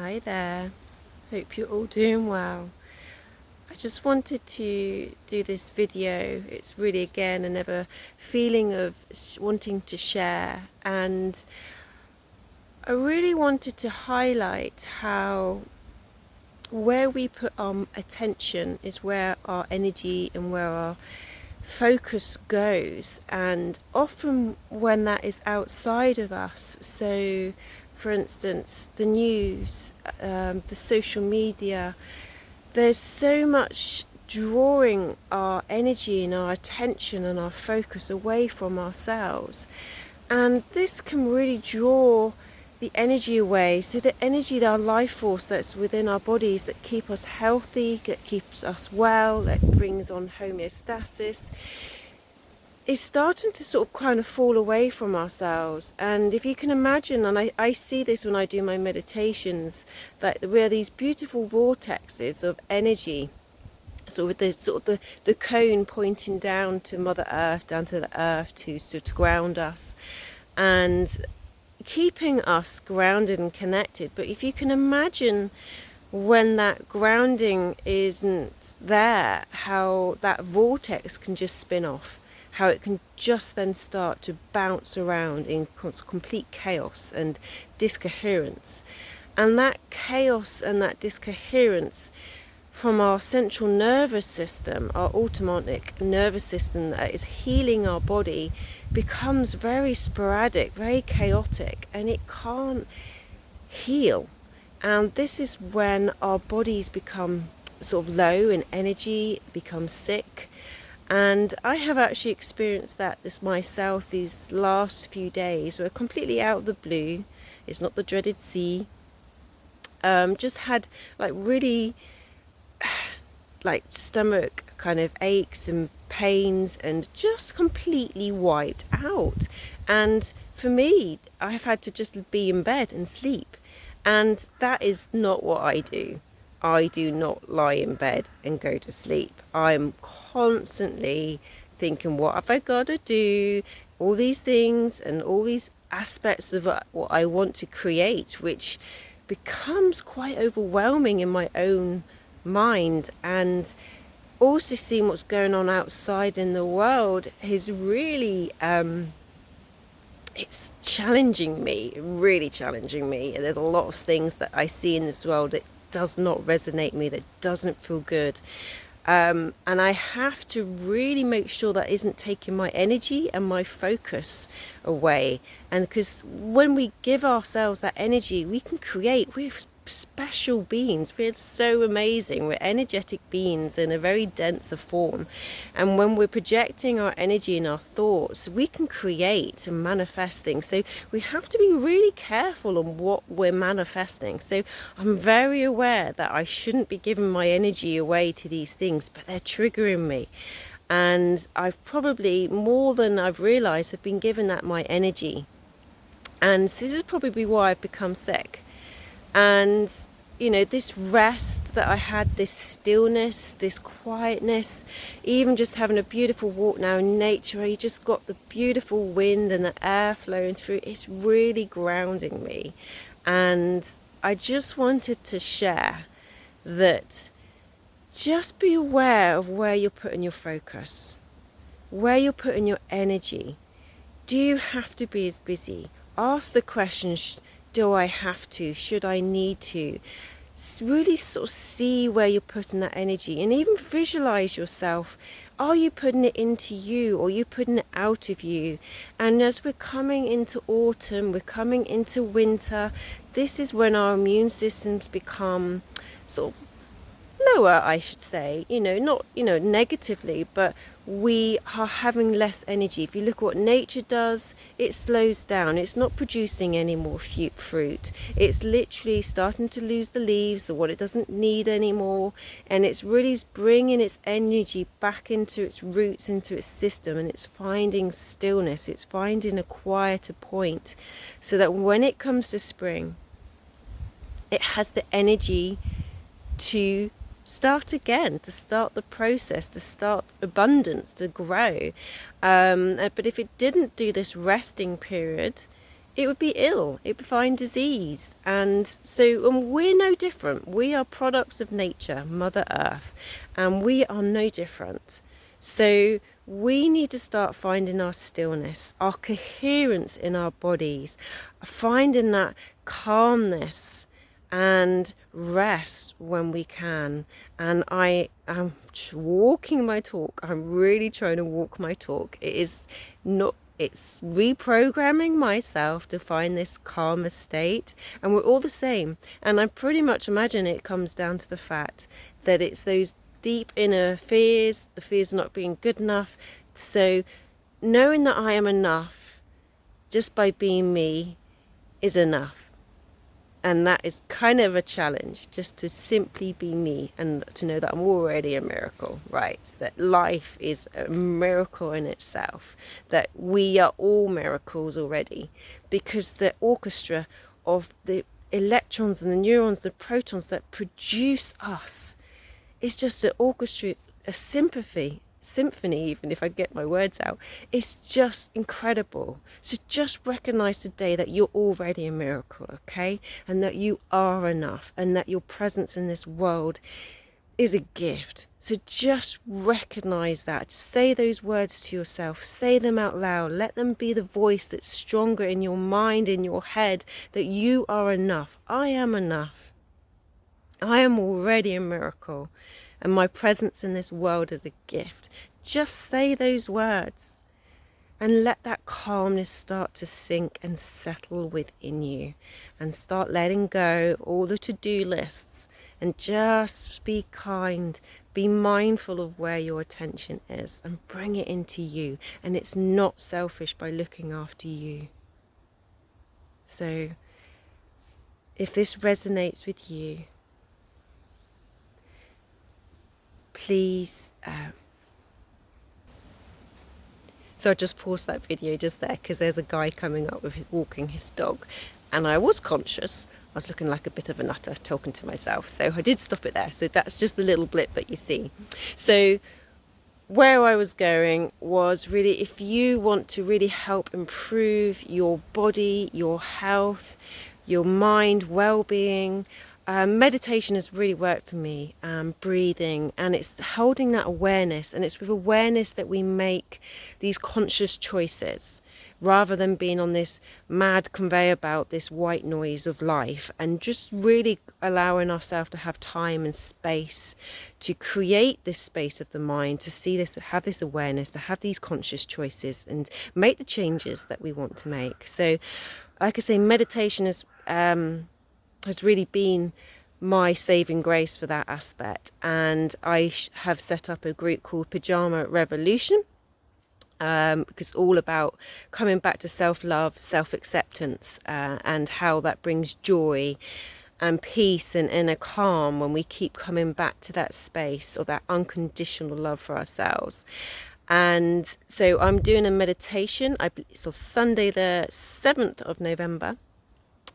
Hi there, hope you're all doing well. I just wanted to do this video. It's really again another feeling of wanting to share, and I really wanted to highlight how where we put our attention is where our energy and where our focus goes, and often when that is outside of us, so for instance the news, the social media, there's so much drawing our energy and our attention and our focus away from ourselves, and this can really draw the energy away. So the energy, our life force that's within our bodies that keep us healthy, that keeps us well, that brings on homeostasis, is starting to sort of kind of fall away from ourselves. And if you can imagine, and I see this when I do my meditations, that we're these beautiful vortexes of energy. So with the cone pointing down to Mother Earth, down to the earth to ground us and keeping us grounded and connected. But if you can imagine when that grounding isn't there, how that vortex can just spin off, how it can just then start to bounce around in complete chaos and discoherence. And that chaos and that discoherence from our central nervous system, our autonomic nervous system that is healing our body, becomes very sporadic, very chaotic, and it can't heal. And this is when our bodies become sort of low in energy, become sick. And I have actually experienced this myself these last few days. We're completely out of the blue. It's not the dreaded sea. Just had like really like stomach kind of aches and pains and just completely wiped out. And for me, I've had to just be in bed and sleep. And that is not what I do. I do not lie in bed and go to sleep. I'm constantly thinking, what have I got to do? All these things and all these aspects of what I want to create, which becomes quite overwhelming in my own mind. And also seeing what's going on outside in the world is really it's challenging me, really challenging me. There's a lot of things that I see in this world that does not resonate me, that doesn't feel good. And I have to really make sure that isn't taking my energy and my focus away. And because when we give ourselves that energy, we can create. We're special beings. We're so amazing. We're energetic beings in a very denser form. And when we're projecting our energy and our thoughts, we can create and manifest things. So we have to be really careful on what we're manifesting. So I'm very aware that I shouldn't be giving my energy away to these things, but they're triggering me. And I've probably, more than I've realized, have been given that my energy. And so this is probably why I've become sick. And you know, this rest that I had, this stillness, this quietness, even just having a beautiful walk now in nature where you just got the beautiful wind and the air flowing through, it's really grounding me. And I just wanted to share that just be aware of where you're putting your focus, where you're putting your energy. Do you have to be as busy? Ask the question, do I have to? Should I need to? Really sort of see where you're putting that energy, and even visualize yourself. Are you putting it into you, or are you putting it out of you? And as we're coming into autumn, we're coming into winter, this is when our immune systems become sort of lower, I should say, not, negatively, but we are having less energy. If you look at what nature does, it slows down. It's not producing any more fruit. It's literally starting to lose the leaves or what it doesn't need anymore. And it's really bringing its energy back into its roots, into its system. And it's finding stillness. It's finding a quieter point so that when it comes to spring, it has the energy to start again, to start the process, to start abundance, to grow. But if it didn't do this resting period, it would be ill, it would find disease. And so we're no different. We are products of nature, Mother Earth, and we are no different. So we need to start finding our stillness, our coherence in our bodies, finding that calmness and rest when we can. And I am walking my talk. I'm really trying to walk my talk. It's reprogramming myself to find this calmer state, and we're all the same. And I pretty much imagine it comes down to the fact that it's those deep inner fears, the fears of not being good enough. So knowing that I am enough just by being me is enough. And that is kind of a challenge, just to simply be me and to know that I'm already a miracle, right? That life is a miracle in itself, that we are all miracles already, because the orchestra of the electrons and the neurons, the protons that produce us, is just an orchestra, a symphony, even if I get my words out. It's just incredible. So just recognize today that you're already a miracle, okay? And that you are enough, and that your presence in this world is a gift. So just recognize that. Say those words to yourself. Say them out loud. Let them be the voice that's stronger in your mind, in your head, that you are enough. I am enough. I am already a miracle, and my presence in this world is a gift. Just say those words and let that calmness start to sink and settle within you, and start letting go all the to-do lists, and just be kind, be mindful of where your attention is, and bring it into you. And it's not selfish by looking after you. So if this resonates with you, please so I just paused that video just there because there's a guy coming up with walking his dog, and I was conscious. I was looking like a bit of a nutter talking to myself, so I did stop it there. So that's just the little blip that you see. So where I was going was really, if you want to really help improve your body, your health, your mind, well-being, meditation has really worked for me. Breathing, and it's holding that awareness, and it's with awareness that we make these conscious choices, rather than being on this mad conveyor belt, this white noise of life, and just really allowing ourselves to have time and space to create this space of the mind, to see this, to have this awareness, to have these conscious choices and make the changes that we want to make. So like I say, meditation has really been my saving grace for that aspect. And I have set up a group called Pajama Revolution, because it's all about coming back to self-love, self-acceptance, and how that brings joy and peace and inner calm when we keep coming back to that space, or that unconditional love for ourselves. And so I'm doing a meditation. It's on Sunday the 7th of November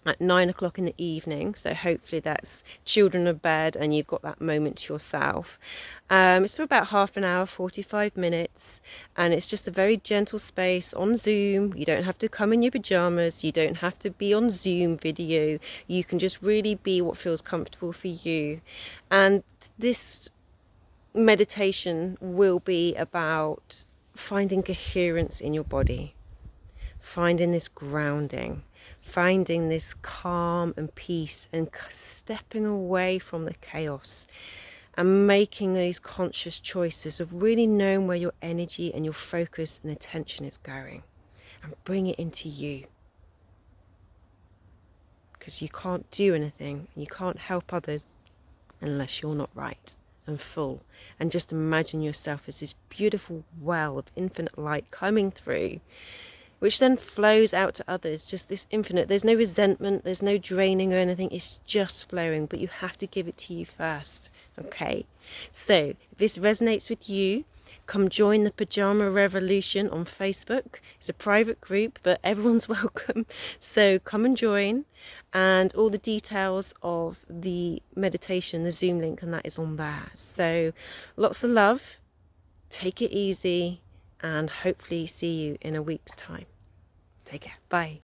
at 9 o'clock in the evening, so hopefully that's children are bed and you've got that moment to yourself. It's for about half an hour, 45 minutes, and it's just a very gentle space on Zoom. You don't have to come in your pajamas, you don't have to be on Zoom video, you can just really be what feels comfortable for you. And this meditation will be about finding coherence in your body, finding this grounding, finding this calm and peace, and stepping away from the chaos and making those conscious choices of really knowing where your energy and your focus and attention is going, and bring it into you. Because you can't do anything, you can't help others unless you're not right and full. And just imagine yourself as this beautiful well of infinite light coming through, which then flows out to others, just this infinite. There's no resentment, there's no draining or anything, it's just flowing, but you have to give it to you first, okay? So if this resonates with you, come join the Pajama Revolution on Facebook. It's a private group, but everyone's welcome, so come and join. And all the details of the meditation, the Zoom link, and that is on there. So lots of love, take it easy, and hopefully see you in a week's time. Take care. Bye.